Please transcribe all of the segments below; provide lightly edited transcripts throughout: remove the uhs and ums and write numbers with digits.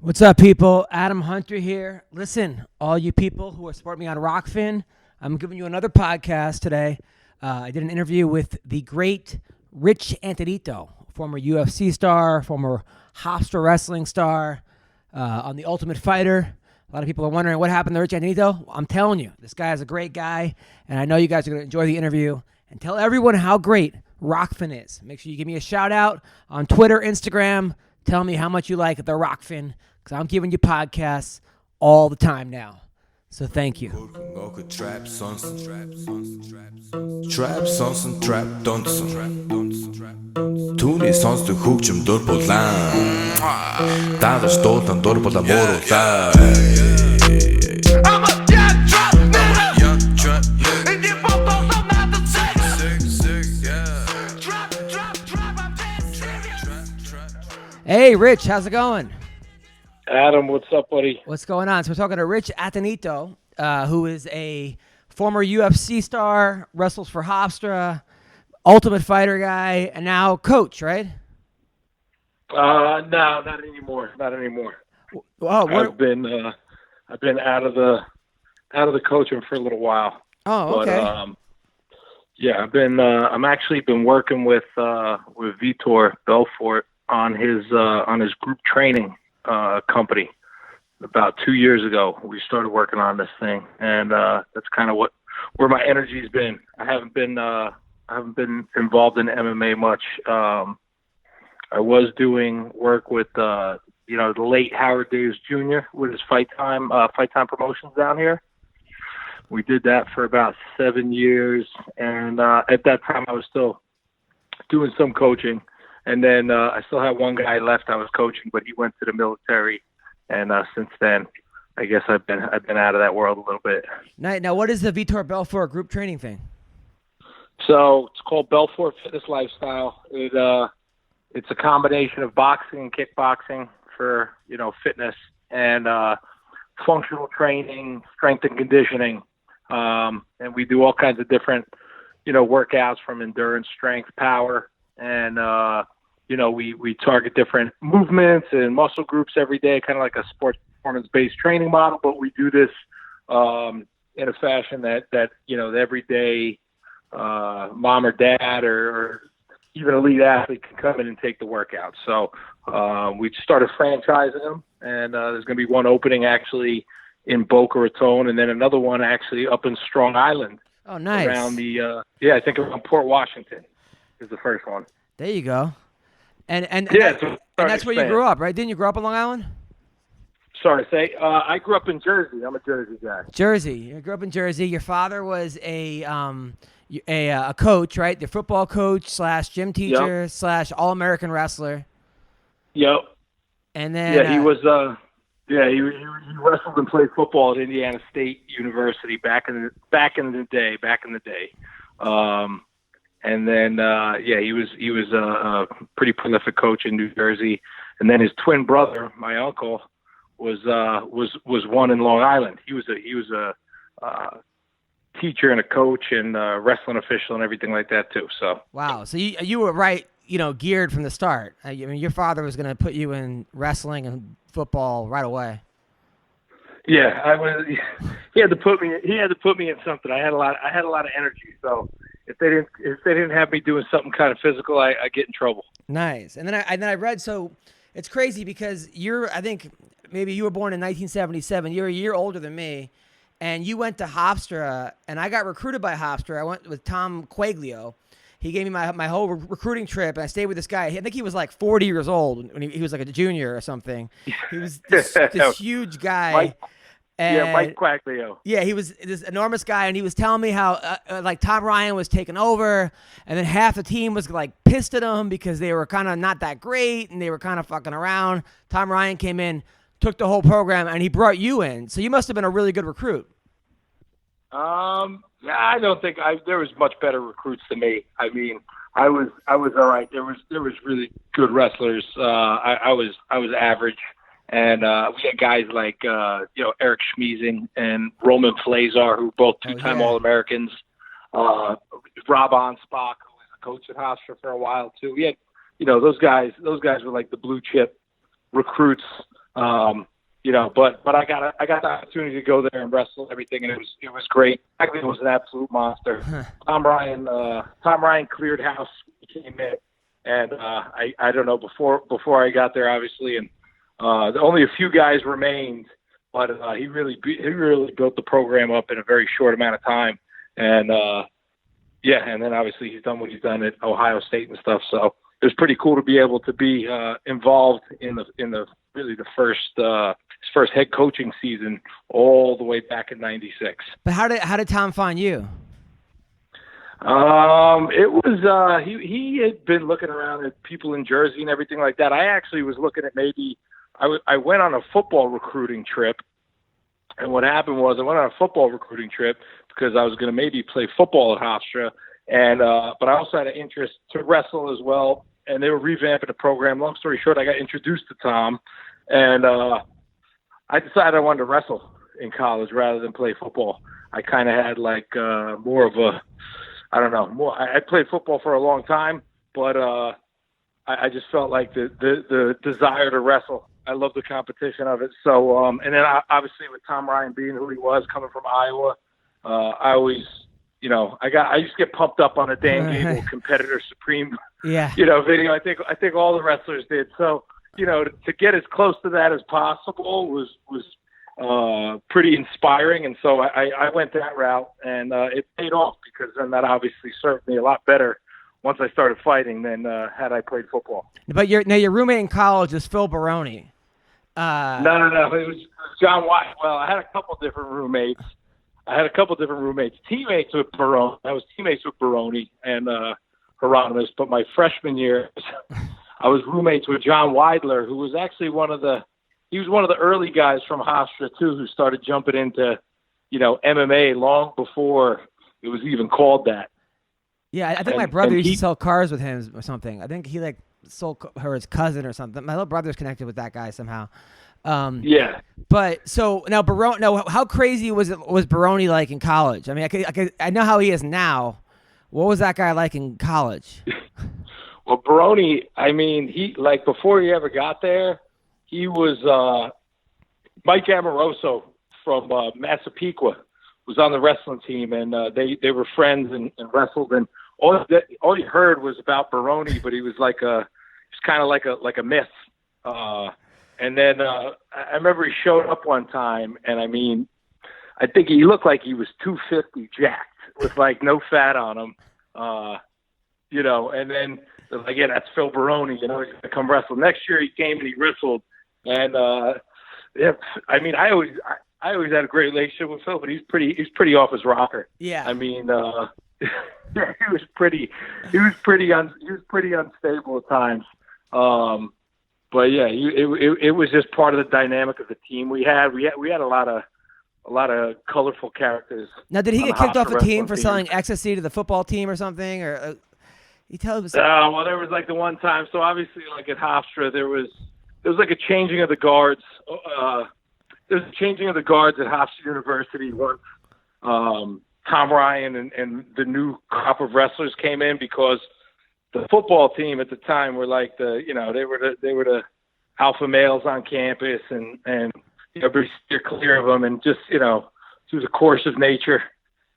What's up, people? Adam Hunter here. Listen, all you people who are supporting me on Rockfin, I'm giving you another podcast today. I did an interview with the great Rich Attonito, former UFC star, former Hofstra wrestling star, on The Ultimate Fighter. A lot of people are wondering what happened to Rich Attonito. I'm telling you, this guy is a great guy, and I know you guys are going to enjoy the interview. And tell everyone how great Rockfin is. Make sure you give me a shout out on Twitter, Instagram. Tell me how much you like the Rockfin, because I'm giving you podcasts all the time now. So thank you. Trap sonsen, trap donsen. Түүний сонсдог хөгжим дур булаан. Даадаж дуулан дур булаа мууруулаа. I'm a young trap nigga. And you both don't know not to say. Trap, I'm dead serious. Hey, Rich, how's it going? Adam, what's up, buddy? What's going on? So we're talking to Rich Attonito, who is a former UFC star, wrestles for Hofstra, Ultimate Fighter guy, and now coach, right? No, not anymore. Not anymore. Oh, I've been out of the coaching for a little while. Oh, okay. But yeah, I'm actually been working with Vitor Belfort on his group training company. About 2 years ago, we started working on this thing, and that's kind of where my energy's been. I haven't been involved in MMA much. I was doing work with the late Howard Davis Jr. with his Fight Time Promotions down here. We did that for about 7 years, and at that time I was still doing some coaching. And then I still had one guy left I was coaching, but he went to the military. And since then, I guess I've been out of that world a little bit. Now, what is the Vitor Belfort group training thing? So it's called Belfort Fitness Lifestyle. It's a combination of boxing and kickboxing for fitness and functional training, strength and conditioning. And we do all kinds of different workouts from endurance, strength, power, and we target different movements and muscle groups every day, kind of like a sports performance-based training model. But we do this in a fashion that the everyday mom or dad or even elite athlete can come in and take the workout. So we started franchising them, and there's going to be one opening actually in Boca Raton, and then another one actually up in Strong Island. Oh, nice. Around I think around Port Washington is the first one. There you go. And that's where you expand. grew up, right? Didn't you grow up on Long Island? Sorry to say, I grew up in Jersey. I'm a Jersey guy. Jersey. You grew up in Jersey. Your father was a coach, right? The football coach / gym teacher / All-American wrestler. Yep. And then he was. He wrestled and played football at Indiana State University back in the day. And then he was a pretty prolific coach in New Jersey. And then his twin brother, my uncle, was one in Long Island. He was a teacher and a coach and a wrestling official and everything like that too. So wow, so you were right, geared from the start. I mean, your father was going to put you in wrestling and football right away. Yeah, I was. He had to put me in something. I had a lot of energy. So if they didn't have me doing something kind of physical, I get in trouble. Nice. And then I read, so it's crazy because I think maybe you were born in 1977. You're a year older than me, and you went to Hofstra, and I got recruited by Hofstra. I went with Tom Quaglio. He gave me my whole recruiting trip, and I stayed with this guy. I think he was like 40 years old when he was like a junior or something. He was this huge guy. Mike Quaglio. Yeah, he was this enormous guy, and he was telling me how like Tom Ryan was taking over, and then half the team was like pissed at him because they were kind of not that great, and they were kind of fucking around. Tom Ryan came in, took the whole program, and he brought you in. So you must have been a really good recruit. I don't think there was much better recruits than me. I mean, I was all right. There was really good wrestlers. I was average. And we had guys like Eric Schmiesing and Roman Flazar, who were both two-time All-Americans. Rob Onspach, who was a coach at Hofstra for a while too. We had, those guys were like the blue chip recruits But I got the opportunity to go there and wrestle and everything, and it was great. Actually, it was an absolute monster. Tom Ryan cleared house. He came in, and I don't know before I got there, obviously, and only a few guys remained, but he really built the program up in a very short amount of time, and and then obviously he's done what he's done at Ohio State and stuff. So it was pretty cool to be able to be involved in the his first head coaching season all the way back in '96. But how did Tom find you? It was he had been looking around at people in Jersey and everything like that. I actually was looking at maybe I went on a football recruiting trip, and what happened was I went on a football recruiting trip because I was going to maybe play football at Hofstra, and but I also had an interest to wrestle as well. And they were revamping the program. Long story short, I got introduced to Tom, and I decided I wanted to wrestle in college rather than play football. I kind of had like more of a, I don't know, I played football for a long time, but I just felt like the desire to wrestle. I love the competition of it. So, and then obviously with Tom Ryan being who he was, coming from Iowa, I always, I used to get pumped up on a Dan Gable Competitor Supreme, video. I think all the wrestlers did. So, to get as close to that as possible was pretty inspiring. And so I went that route, and it paid off because then that obviously served me a lot better once I started fighting than had I played football. But your roommate in college is Phil Baroni. No. It was John White. Well, I had a couple different roommates. Teammates with Baroni. I was teammates with Baroni and Hieronymus. But my freshman year, I was roommates with John Weidler, who was actually one of the early guys from Hofstra too, who started jumping into, MMA long before it was even called that. Yeah, I think my brother used to sell cars with him or something. I think he sold her his cousin or something. My little brother's connected with that guy somehow. Yeah. But so now Baroni. No, how crazy was Baroni like in college? I mean, I know how he is now. What was that guy like in college? Well, Baroni. I mean, he before he ever got there, he was Mike Amoroso from Massapequa was on the wrestling team, and they were friends and wrestled, and all you heard was about Baroni, but he was kind of like a myth. And then I remember he showed up one time, and I mean, I think he looked like he was 250 jacked with no fat on him, and then they're like, yeah, that's Phil Baroni, he's going to come wrestle. Next year he came and he wrestled, and I mean, I always had a great relationship with Phil, but he's pretty off his rocker. Yeah. I mean, he was pretty unstable at times. But yeah, it was just part of the dynamic of the team we had. We had a lot of colorful characters. Now, did he get kicked off the team for selling ecstasy to the football team or something? Or you tell us? Well, there was the one time. So obviously, at Hofstra, there was a changing of the guards. There's a changing of the guards at Hofstra University once Tom Ryan and the new crop of wrestlers came in, because the football team at the time were they were the alpha males on campus, and everybody steer clear of them, and just through the course of nature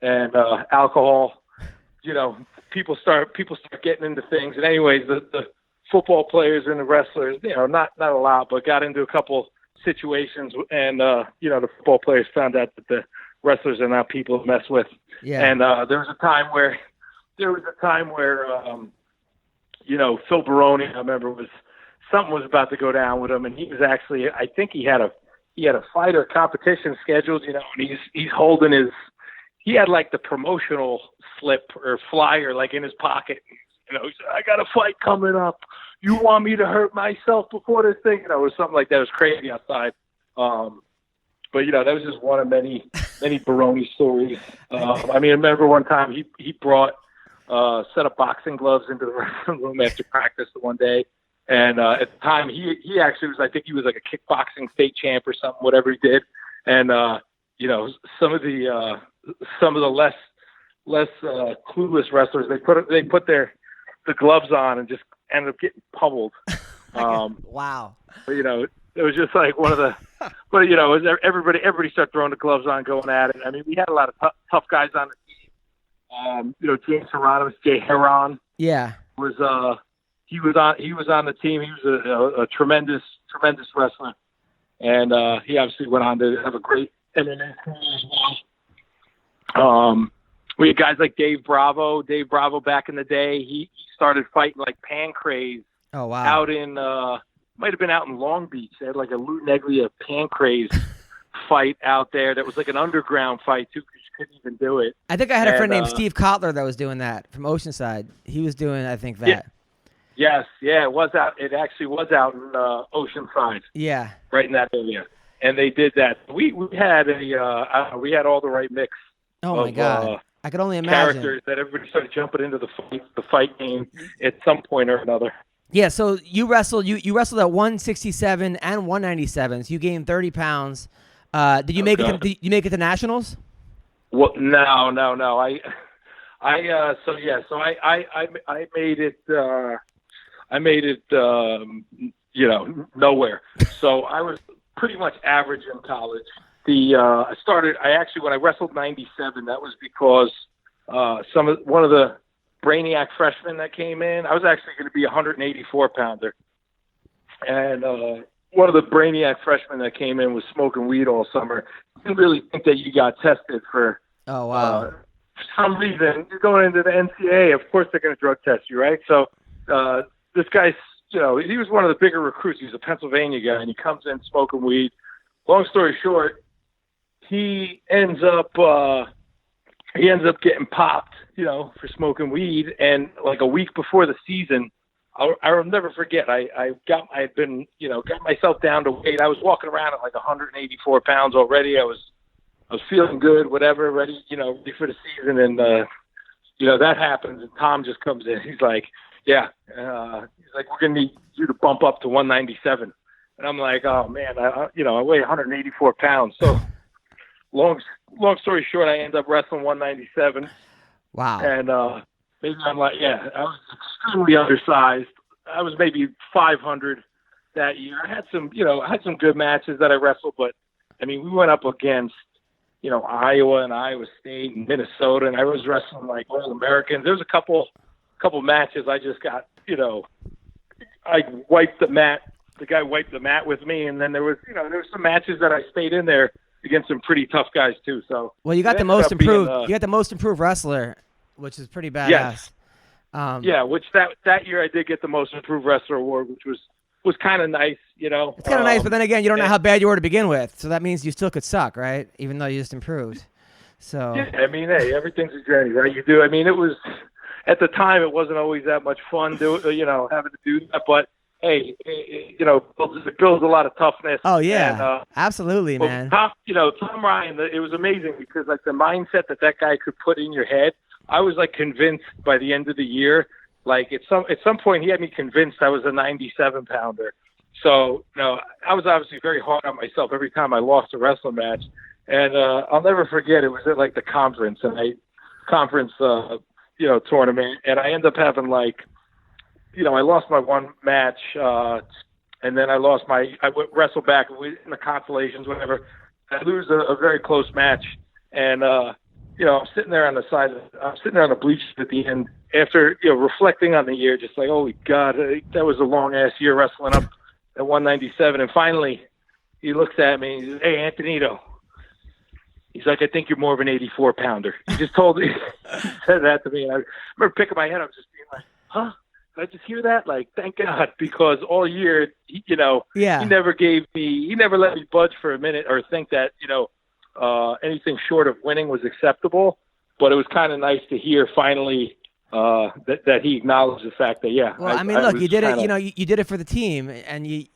and alcohol, people start getting into things. And anyways, the football players and the wrestlers, not a lot, but got into a couple situations, and the football players found out that the wrestlers are not people to mess with. Yeah. And there was a time where Phil Baroni, I remember, something was about to go down with him, and he was actually, I think he had a fight or competition scheduled, and he's holding he had the promotional slip or flyer in his pocket. He said, I got a fight coming up. You want me to hurt myself before this thing? It was something like that. It was crazy outside. But that was just one of many Baroni stories. I remember one time he brought a set of boxing gloves into the wrestling room after practice the one day. And at the time, he actually was, I think he was a kickboxing state champ or something, whatever he did. And, some of the less clueless wrestlers, they put the gloves on and just ended up getting pummeled. Wow. But, It was just like one of the, but it was everybody started throwing the gloves on, going at it. I mean, we had a lot of tough guys on the team. James Hieronymus, Jay Heron. Yeah. He was on the team. He was a tremendous wrestler, and he obviously went on to have a great MMA career as well. We had guys like Dave Bravo. Dave Bravo back in the day, he started fighting like Pancrase. Oh wow! Out in might have been out in Long Beach. They had like a Lou Neglia Pancrase fight out there that was like an underground fight too, because you couldn't even do it. I think I had a friend named Steve Kotler that was doing that from Oceanside. He was doing, I think, that. Yes, it was out. It actually was out in Oceanside. Yeah, right in that area, and they did that. We had we had all the right mix. Oh my God! I could only imagine characters that everybody started jumping into the fight game at some point or another. Yeah, so you wrestled. You wrestled at 167 and 197. So you gained 30 pounds. Did you make it? Did you make it to nationals? Well, no. I made it. I made it. Nowhere. So I was pretty much average in college. I actually when I wrestled 97, that was because one of the Brainiac freshmen that came in, I was actually going to be a 184 pounder. And one of the Brainiac freshmen that came in was smoking weed all summer. Didn't really think that you got tested for, for some reason. You're going into the NCAA, of course they're going to drug test you, right? So this guy's, he was one of the bigger recruits. He was a Pennsylvania guy, and he comes in smoking weed. Long story short, he ends up getting popped, for smoking weed. And like a week before the season, I'll never forget. I got myself down to weight. I was walking around at like 184 pounds already. I was feeling good, whatever, ready for the season. And that happens, and Tom just comes in. He's like, "Yeah," he's like, "We're gonna need you to bump up to 197." And I'm like, "Oh man, I weigh 184 pounds." So long story short, I end up wrestling 197. Wow. And maybe I'm like, I was extremely undersized. I was maybe 500 that year. I had some good matches that I wrestled, but I mean, we went up against, Iowa and Iowa State and Minnesota, and I was wrestling like All Americans. There was a couple matches I just got, I wiped the mat. The guy wiped the mat with me, and then there was some matches that I stayed in there against some pretty tough guys too. So you got the most improved. You got the most improved wrestler, which is pretty badass. Yes. Which that year I did get the most improved wrestler award, which was kind of nice. It's kind of nice, but then again, you don't know how bad you were to begin with, so that means you still could suck, right? Even though you just improved. So I mean, hey, everyth's a journey, right? You do. I mean, it was at the time it wasn't always that much fun, having to do that, but. Hey, it builds a lot of toughness. Oh yeah, and, absolutely, man. Tom Ryan, it was amazing because like the mindset that guy could put in your head. I was like convinced by the end of the year. Like at some point, he had me convinced I was a 97 pounder. So I was obviously very hard on myself every time I lost a wrestling match. And I'll never forget. It was at like the conference tournament, and I ended up having like. I lost my one match, and then I wrestled back in the consolations, whatever. I lose a very close match, and I'm sitting there on the bleachers at the end after reflecting on the year, just like, holy God, that was a long ass year wrestling up at 197. And finally, he looks at me and he says, "Hey, Attonito." He's like, "I think you're more of an 84 pounder." He just told me, he said that to me. And I remember picking my head up, just being like, "Huh? I just hear that?" Like, thank God, because all year, he never let me budge for a minute or think that, anything short of winning was acceptable. But it was kind of nice to hear finally that he acknowledged the fact that, look, you did it. You did it for the team, and you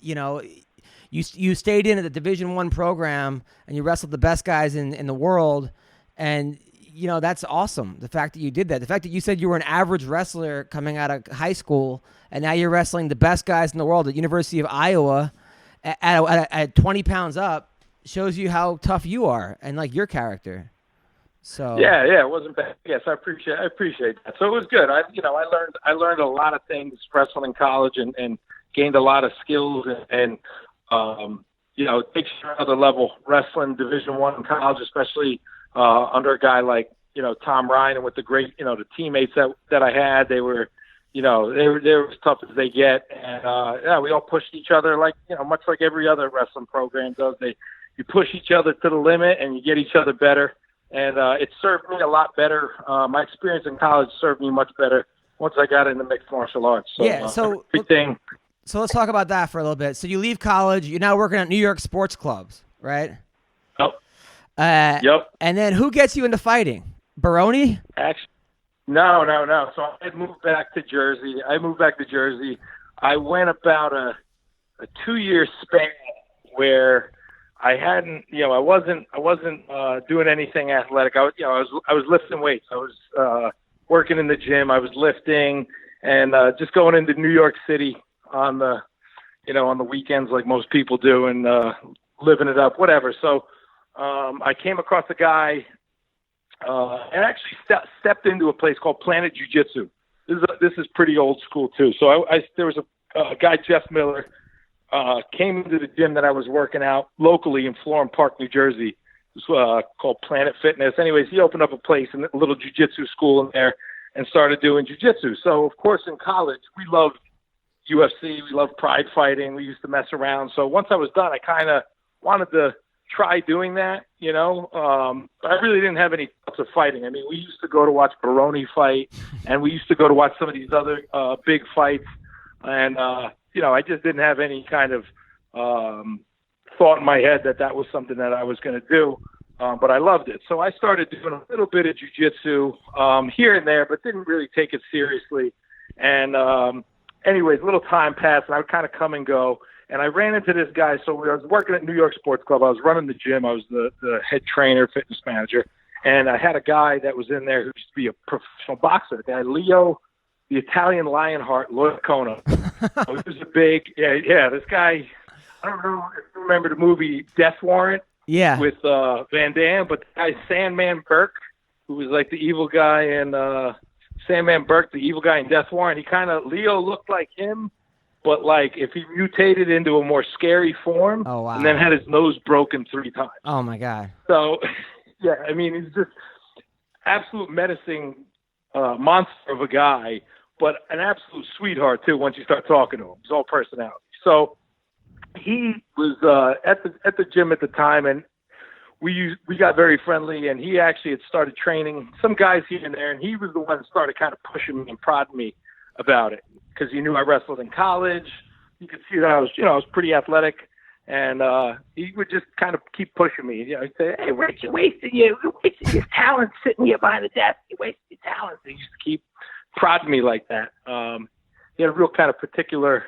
stayed in at the Division I program, and you wrestled the best guys in the world, and. That's awesome. The fact that you did that. The fact that you said you were an average wrestler coming out of high school, and now you're wrestling the best guys in the world at University of Iowa at 20 pounds up shows you how tough you are and like your character. So it wasn't bad. Yes, I appreciate that. So it was good. I learned a lot of things wrestling in college and gained a lot of skills and it takes you to another level. Wrestling Division I in college, especially under a guy like, Tom Ryan, and with the great, the teammates that I had, they were, they were as tough as they get. And, we all pushed each other like, much like every other wrestling program does. You push each other to the limit and you get each other better. And it served me a lot better. My experience in college served me much better once I got into mixed martial arts. So let's talk about that for a little bit. So you leave college, you're now working at New York sports clubs, right? Yep. Yep. And then who gets you into fighting? Baroni? Actually, no. So I moved back to Jersey. I went about a 2-year span where I hadn't, I wasn't doing anything athletic. I was lifting weights. I was working in the gym. I was lifting and just going into New York City on the weekends like most people do, and living it up, whatever. So I came across a guy and actually stepped into a place called Planet Jiu-Jitsu. This is pretty old school too. So there was a guy, Jeff Miller, came into the gym that I was working out locally in Florham Park, New Jersey. It was called Planet Fitness. Anyways, he opened up a place in a little jiu-jitsu school in there and started doing jiu-jitsu. So, of course, in college, we loved UFC. We loved pride fighting. We used to mess around. So once I was done, I kind of wanted to try doing that, but I really didn't have any thoughts of fighting. I mean, we used to go to watch Baroni fight, and we used to go to watch some of these other big fights. And, I just didn't have any kind of thought in my head that was something that I was going to do. But I loved it. So I started doing a little bit of jiu-jitsu here and there, but didn't really take it seriously. And anyways, a little time passed, and I would kind of come and go. And I ran into this guy. So I was working at New York Sports Club. I was running the gym. I was the head trainer, fitness manager. And I had a guy that was in there who used to be a professional boxer, the guy Leo, the Italian Lionheart, Loicono. He was a big, this guy, I don't know if you remember the movie Death Warrant with Van Damme, but the guy Sandman Burke, who was like the evil guy in Sandman Burke, the evil guy in Death Warrant, Leo looked like him, but like if he mutated into a more scary form and then had his nose broken 3 times. Oh, my God. So, I mean, he's just absolute menacing monster of a guy, but an absolute sweetheart, too, once you start talking to him. He's all personality. So he was at the gym at the time, and we got very friendly, and he actually had started training some guys here and there, and he was the one that started kind of pushing me and prodding me about it because he knew I wrestled in college. You could see that I was pretty athletic, and he would just kind of keep pushing me. He'd say, "Hey, Rich, you're wasting your talent sitting here behind the desk. You're wasting your talent." He used to keep prodding me like that. He had a real kind of particular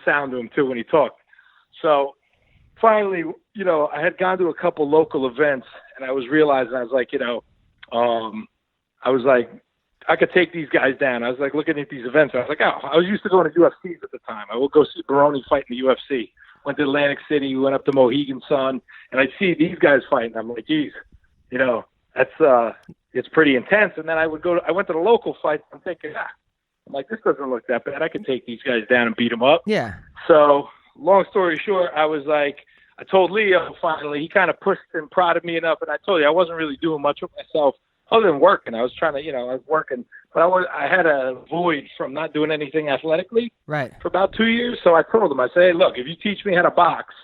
sound to him too when he talked. So finally, I had gone to a couple local events, and I was realizing, I was like, I could take these guys down. I was like looking at these events. I was like, I was used to going to UFCs at the time. I would go see Baroni fight in the UFC. Went to Atlantic City, went up to Mohegan Sun, and I'd see these guys fighting. I'm like, geez, that's it's pretty intense. And then I went to the local fights. I'm thinking, I'm like, this doesn't look that bad. I can take these guys down and beat them up. Yeah. So long story short, I was like, I told Leo finally. He kind of pushed and prodded me enough, and I told you I wasn't really doing much with myself other than working. I was trying to, I was working, but I had a void from not doing anything athletically for about 2 years. So I told him, I said, hey, look, if you teach me how to box,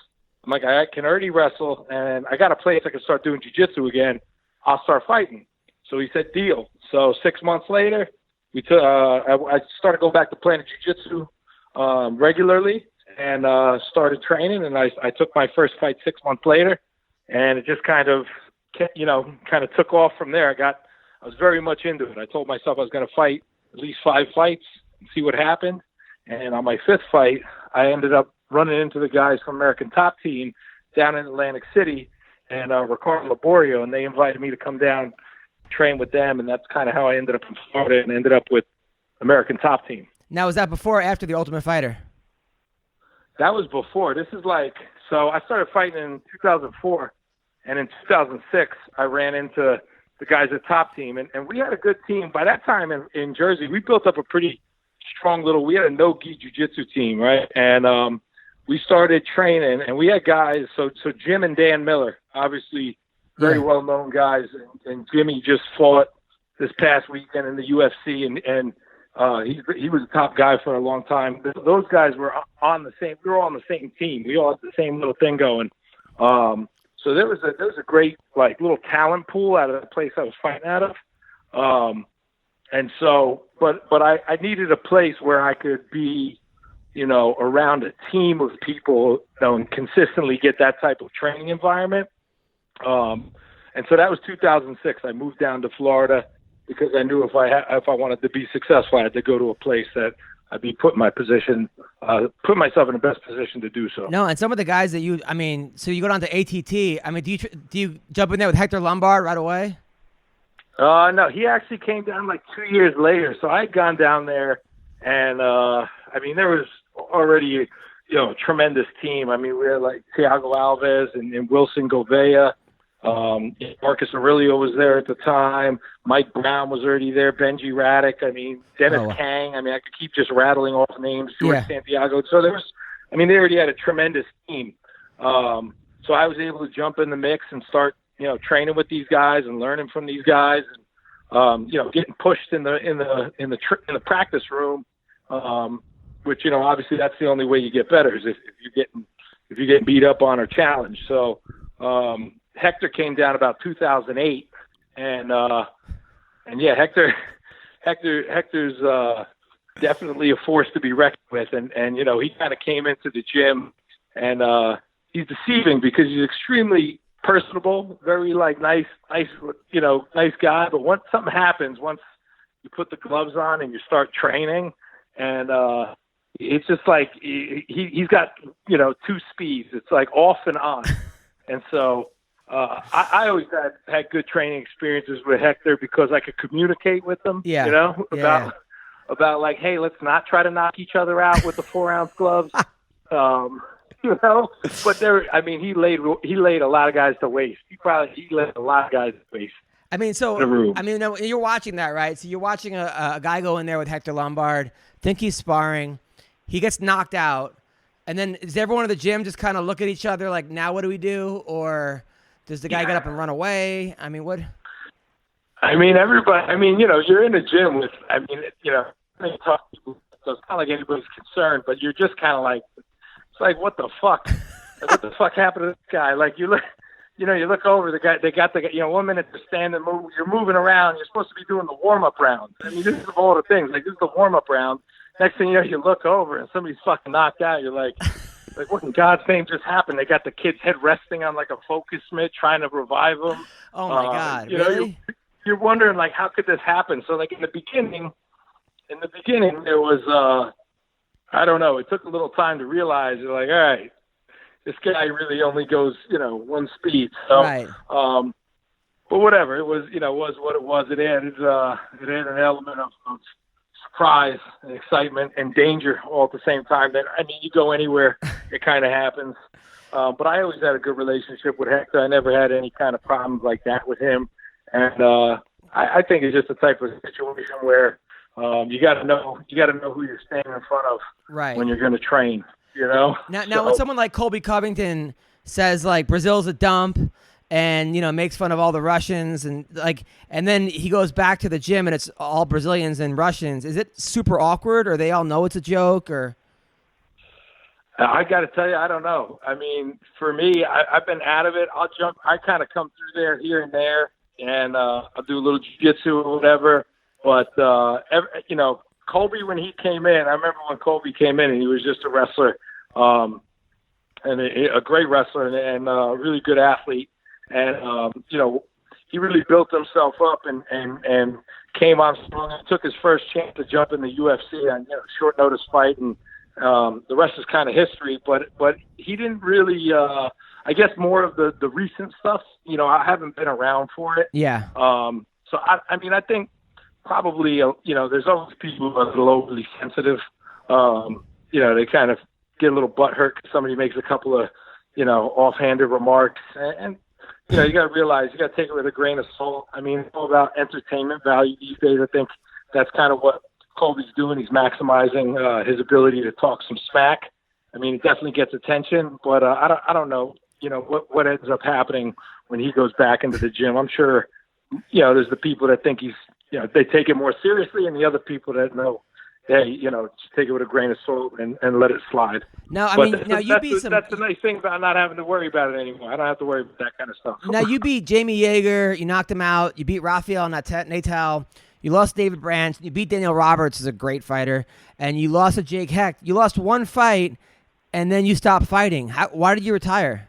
I'm like, I can already wrestle, and I got a place I can start doing jiu-jitsu again. I'll start fighting. So he said, deal. So 6 months later, I started going back to Planet Jiu-Jitsu regularly and started training, and I took my first fight 6 months later, and it just kind of took off from there. I was very much into it. I told myself I was going to fight at least 5 fights and see what happened. And on my 5th fight, I ended up running into the guys from American Top Team down in Atlantic City and Ricardo Laborio, and they invited me to come down, train with them, and that's kind of how I ended up in Florida and ended up with American Top Team. Now, was that before or after The Ultimate Fighter? That was before. So I started fighting in 2004, and in 2006, I ran into the guys at Top Team, and we had a good team. By that time in Jersey, we built up a pretty strong we had a no-gi jiu-jitsu team, right? And we started training, and we had guys. So Jim and Dan Miller, obviously very well known guys, and Jimmy just fought this past weekend in the UFC, and he was a top guy for a long time. Those guys were on the same. We were all on the same team. We all had the same little thing going. So there was a great like little talent pool out of the place I was fighting out of. And so, but I needed a place where I could be, around a team of people, and consistently get that type of training environment. And so that was 2006. I moved down to Florida because I knew if I wanted to be successful, I had to go to a place that I'd be put myself in the best position to do so. No, and some of the guys that so you go down to ATT. I mean, do you jump in there with Hector Lombard right away? No, he actually came down like 2 years later. So I had gone down there, and there was already a tremendous team. I mean, we had like Thiago Alves and Wilson Gouveia. Marcus Aurelio was there at the time. Mike Brown was already there. Benji Raddick. I mean, Dennis Kang. I mean, I could keep just rattling off names. George Santiago. So they already had a tremendous team. So I was able to jump in the mix and start, training with these guys and learning from these guys, and getting pushed in the practice room. Which obviously that's the only way you get better is if you're getting beat up on or challenged. So. Hector came down about 2008, and Hector's definitely a force to be reckoned with, and he kind of came into the gym, and he's deceiving because he's extremely personable, very nice guy. But once something happens, once you put the gloves on and you start training, and it's just like he's got two speeds. It's like off and on, and so. I always had good training experiences with Hector because I could communicate with him, about like, hey, let's not try to knock each other out with the 4-ounce gloves, but he laid a lot of guys to waste. He laid a lot of guys to waste. I mean, you're watching that, right? So you're watching a guy go in there with Hector Lombard, think he's sparring, he gets knocked out, and then does everyone in the gym just kind of look at each other like, now what do we do? Or does the guy get up and run away? I mean, what? I mean, everybody. I mean, you're in the gym with. I mean, tough people. So it's not like anybody's concerned, but you're just kind of like, it's like, what the fuck? Like, what the fuck happened to this guy? Like you look, you look over the guy. They got the, 1 minute they're standing, you're moving around. You're supposed to be doing the warm up round. I mean, this is all the things. Like this is the warm up round. Next thing you know, you look over and somebody's fucking knocked out. You're like. Like, what in God's name just happened? They got the kid's head resting on like a focus mitt, trying to revive him. Oh my God! Really? You're wondering like, how could this happen? So like in the beginning, there was I don't know. It took a little time to realize. You're like, all right, this guy really only goes one speed. So, right. But whatever. It was was what it was. It added an element of surprise and excitement and danger all at the same time. That you go anywhere, it kind of happens. But I always had a good relationship with Hector. I never had any kind of problems like that with him. And I think it's just a type of situation where you got to know who you're standing in front of when you're going to train. Now, when someone like Colby Covington says like Brazil's a dump. And makes fun of all the Russians and then he goes back to the gym and it's all Brazilians and Russians. Is it super awkward, or they all know it's a joke? Or I got to tell you, I don't know. I mean, for me, I've been out of it. I kind of come through there here and there, and I'll do a little jiu-jitsu or whatever. But Colby, when he came in, I remember when Colby came in and he was just a wrestler, and a great wrestler and a really good athlete. And, he really built himself up and came on strong and took his first chance to jump in the UFC on, short notice fight. And the rest is kind of history, but he didn't really, I guess more of the recent stuff, I haven't been around for it. Yeah. So I think probably, there's always people who are a little overly sensitive. They kind of get a little butthurt because somebody makes a couple of, offhanded remarks and you got to realize you got to take it with a grain of salt. I mean, it's all about entertainment value these days. I think that's kind of what Colby's doing. He's maximizing his ability to talk some smack. I mean, it definitely gets attention, but I don't know, what ends up happening when he goes back into the gym. I'm sure, there's the people that think he's, they take it more seriously, and the other people that know, hey, just take it with a grain of salt and let it slide. No, I But mean, now you beat some. That's the nice thing about not having to worry about it anymore. I don't have to worry about that kind of stuff. Now you beat Jamie Yeager. You knocked him out. You beat Rafael Natal. You lost David Branch. You beat Daniel Roberts, who's a great fighter, and you lost to Jake Hecht. You lost one fight, and then you stopped fighting. Why did you retire?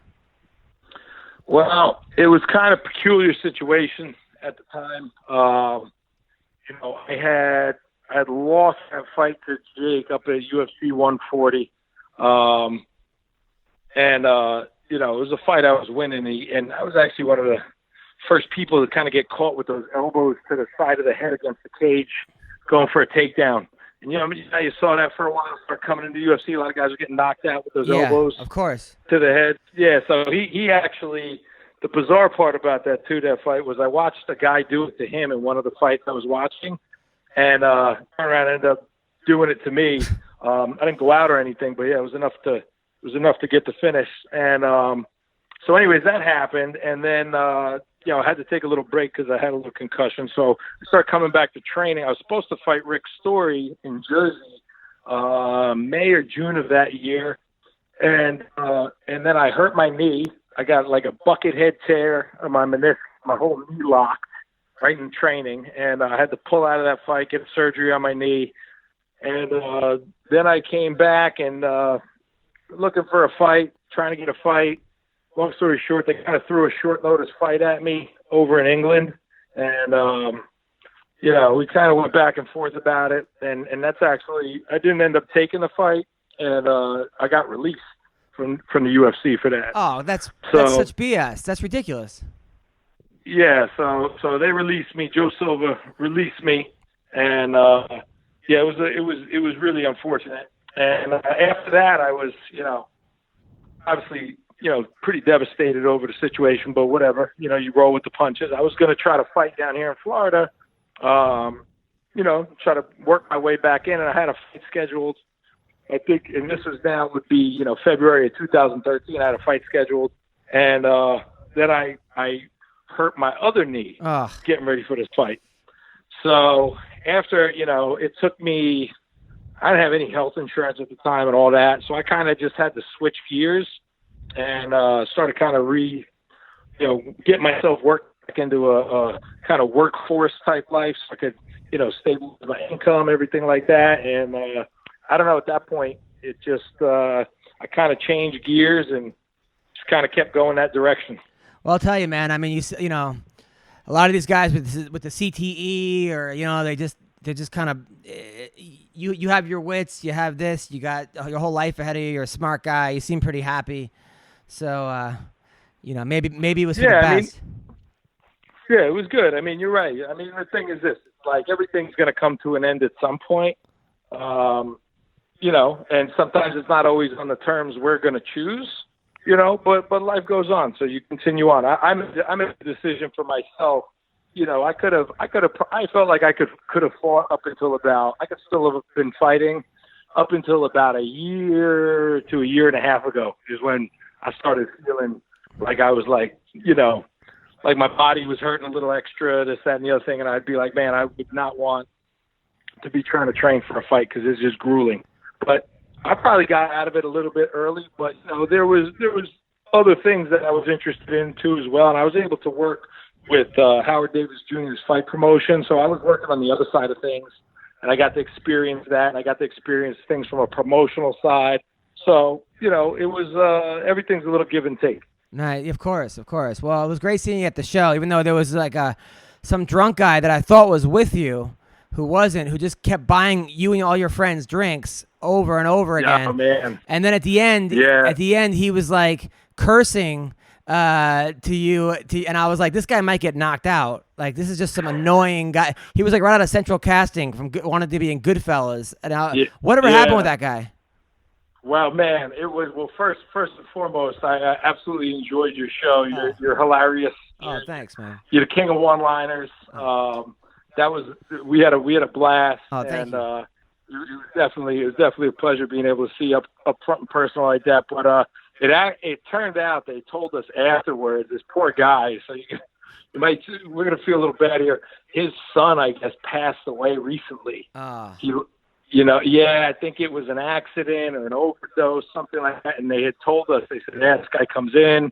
Well, it was kind of a peculiar situation at the time. I had lost that fight to Jake up at UFC 140. It was a fight I was winning, and I was actually one of the first people to kind of get caught with those elbows to the side of the head against the cage, going for a takedown. And you saw that for a while, start coming into the UFC. A lot of guys were getting knocked out with those elbows, of course, to the head. Yeah, so he actually. The bizarre part about that fight was I watched a guy do it to him in one of the fights I was watching, and turned around and ended up doing it to me. I didn't go out or anything, but yeah, it was enough to get the finish. And so, anyways, that happened, and then I had to take a little break because I had a little concussion. So I started coming back to training. I was supposed to fight Rick Story in Jersey, May or June of that year, and then I hurt my knee. I got like a bucket head tear on my meniscus, my whole knee locked right in training, and I had to pull out of that fight, get surgery on my knee, and then I came back and looking for a fight, trying to get a fight. Long story short, they kind of threw a short notice fight at me over in England, and we kind of went back and forth about it, and that's actually I didn't end up taking the fight, and I got released from the UFC for that. Oh, that's such BS. That's ridiculous. Yeah, so they released me. Joe Silva released me, and it was really unfortunate. And after that, I was obviously pretty devastated over the situation, but whatever. You roll with the punches. I was going to try to fight down here in Florida. Try to work my way back in, and I had a fight scheduled. I think, and this was now would be, February of 2013. I had a fight scheduled, and then I hurt my other knee getting ready for this fight. So after, it took me, I didn't have any health insurance at the time and all that, so I kind of just had to switch gears and started kind of get myself work back into a kind of workforce type life so I could, stabilize my income, everything like that, and I don't know, at that point, it just, I kind of changed gears and just kind of kept going that direction. Well, I'll tell you, man, I mean, a lot of these guys with the CTE or, they're just kind of, you have your wits, you have this, you got your whole life ahead of you, you're a smart guy, you seem pretty happy. So, maybe it was for the best. It was good. I mean, you're right. I mean, the thing is this, it's like everything's going to come to an end at some point. And sometimes it's not always on the terms we're going to choose, but life goes on. So you continue on. I made a decision for myself. I felt like I could have fought up until I could still have been fighting up until about a year to a year and a half ago is when I started feeling like I was like my body was hurting a little extra, this, that, and the other thing. And I'd be like, man, I would not want to be trying to train for a fight because it's just grueling. But I probably got out of it a little bit early, but there was other things that I was interested in too as well, and I was able to work with Howard Davis Jr.'s fight promotion, so I was working on the other side of things, and I got to experience that, and I got to experience things from a promotional side. So it was everything's a little give and take. Nice, of course. Well, it was great seeing you at the show, even though there was like some drunk guy that I thought was with you. Who just kept buying you and all your friends drinks over and over again. Oh, man. And then at the end, he was like cursing to you, and I was like, this guy might get knocked out. Like, this is just some annoying guy. He was like right out of Central Casting wanted to be in Goodfellas. And whatever happened with that guy? Well, man, it was, first and foremost, I absolutely enjoyed your show. You're hilarious. Oh, thanks, man. You're the king of one-liners. We had a blast. Oh, thank you. it was definitely a pleasure being able to see up front and personal like that. But it turned out they told us afterwards, this poor guy. So we're gonna feel a little bad here. His son, I guess, passed away recently. I think it was an accident or an overdose, something like that. And they had told us, they said, this guy comes in.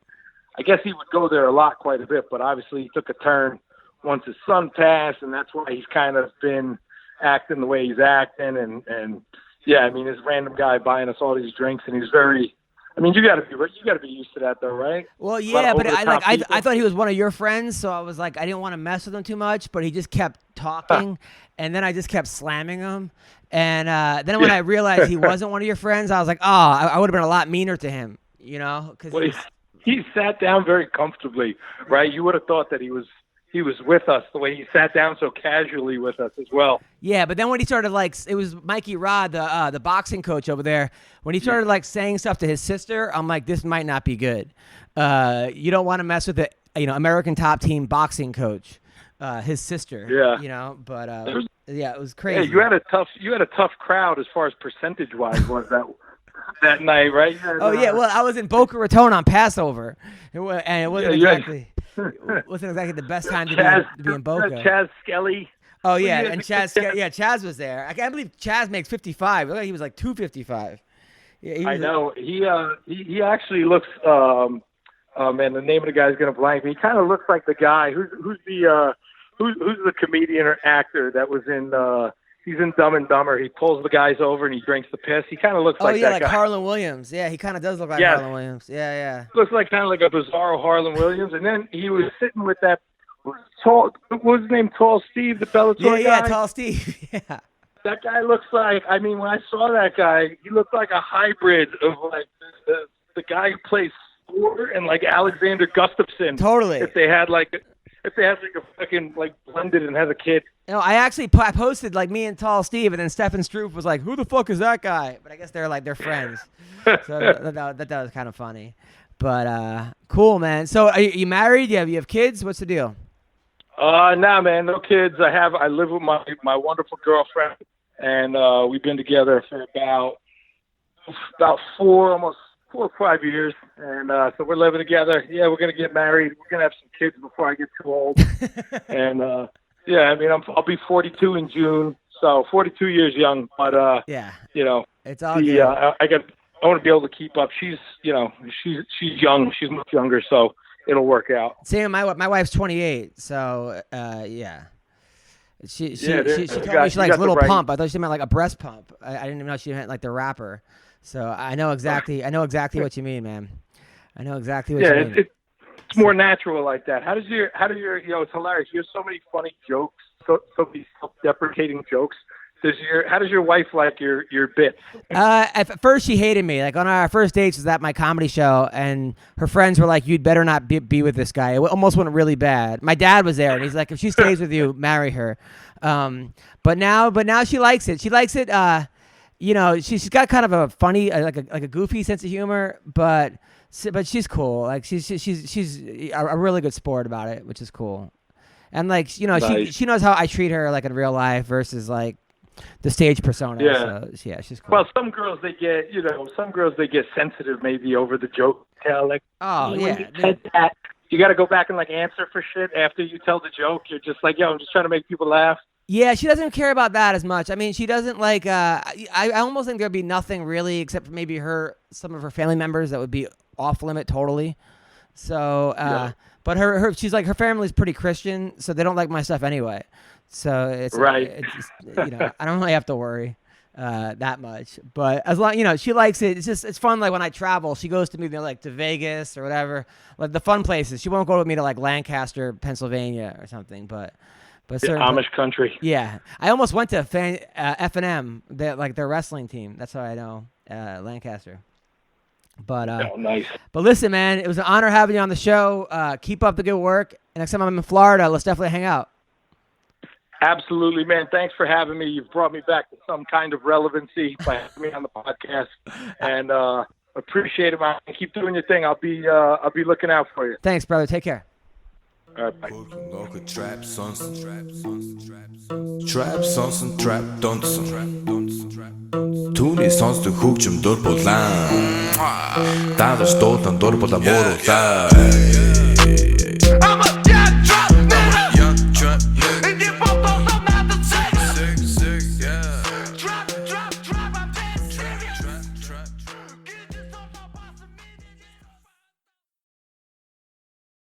I guess he would go there quite a bit, but obviously he took a turn once his son passed, and that's why he's kind of been acting the way he's acting. And this random guy buying us all these drinks, and he's very. I mean, you got to be used to that, though, right? Well, yeah, but I thought he was one of your friends, so I was like, I didn't want to mess with him too much, but he just kept talking, and then I just kept slamming him, and then when I realized he wasn't one of your friends, I was like, I would have been a lot meaner to him, because he sat down very comfortably, right? You would have thought that he was with us the way he sat down so casually with us as well. Yeah, but then when he started it was Mikey Rod, the boxing coach over there. When he started saying stuff to his sister, I'm like, this might not be good. You don't want to mess with the American top team boxing coach, his sister. Yeah. But it was crazy. Hey, you had a tough crowd as far as percentage wise was that night, right? Well, I was in Boca Raton on Passover, and it wasn't exactly the best time to be in Boca. Chaz Skelly. Oh yeah, and Chaz was there. I can't believe Chaz makes 55. Look like he was like 255. Yeah, I know. He actually looks. The name of the guy's gonna blank me. He kind of looks like the guy who's the comedian or actor that was in. He's in Dumb and Dumber. He pulls the guys over and he drinks the piss. He kind of looks like that guy. like Harlan Williams. Yeah, he kind of does look like Harlan Williams. Yeah. Looks like kind of like a bizarro Harlan Williams. And then he was sitting with that tall, what was his name? Tall Steve, the Bellator guy? Yeah, Tall Steve. Yeah. That guy looks like, when I saw that guy, he looked like a hybrid of the guy who plays Thor and Alexander Gustafsson. Totally. If they had a fucking blended and has a kid. I posted me and Tall Steve, and then Stefan Stroop was like, "Who the fuck is that guy?" But I guess they're friends, so that was kind of funny. But cool, man. So are you married? You have kids? What's the deal? Nah, man, no kids. I live with my wonderful girlfriend, and we've been together for about 4 or 5 years, and so we're living together. Yeah, we're gonna get married. We're gonna have some kids before I get too old. And I'll be 42 in June, so 42 years young. But it's all good. I want to be able to keep up. She's young. She's much younger, so it'll work out. Same. My wife's 28, so yeah. She told me she likes Little Pump. I thought she meant like a breast pump. I didn't even know she meant like the rapper. So I know exactly what you mean, man. I know exactly what you mean. It's more natural like that. How does your it's hilarious. You have so many funny jokes, so many self-deprecating jokes. How does your wife like your bits? At first she hated me. Like on our first dates was at my comedy show, and her friends were like, "You'd better not be with this guy." It almost went really bad. My dad was there, and he's like, "If she stays with you, marry her." But now she likes it. She likes it. She's got kind of a funny, like a goofy sense of humor, but she's cool. Like she's a really good sport about it, which is cool. And nice. she knows how I treat her like in real life versus like the stage persona. Yeah. So, yeah, she's cool. Well, some girls they get sensitive maybe over the joke. Like, you got to go back and answer for shit after you tell the joke. You're just like, I'm just trying to make people laugh. Yeah, she doesn't care about that as much. I mean, she doesn't like. I almost think there'd be nothing really except for maybe some of her family members that would be off limit totally. So, but she's like her family's pretty Christian, so they don't like my stuff anyway. So it's right. It's I don't really have to worry that much. But as long she likes it. It's fun. Like when I travel, she goes to me to Vegas or whatever, like the fun places. She won't go with me to like Lancaster, Pennsylvania or something, but Amish country. Yeah, I almost went to F&M, their wrestling team. That's how I know Lancaster. But nice. But listen, man, it was an honor having you on the show. Keep up the good work. And next time I'm in Florida, let's definitely hang out. Absolutely, man. Thanks for having me. You've brought me back to some kind of relevancy by having me on the podcast, and appreciate it, man. Keep doing your thing. I'll be looking out for you. Thanks, brother. Take care. All right, bye. Nokkuð trap sonsin Trap sonsin trap donsin Түүний сонсдог хөгжим дур булаан Даадаж дуулан дур булаа мууруулаа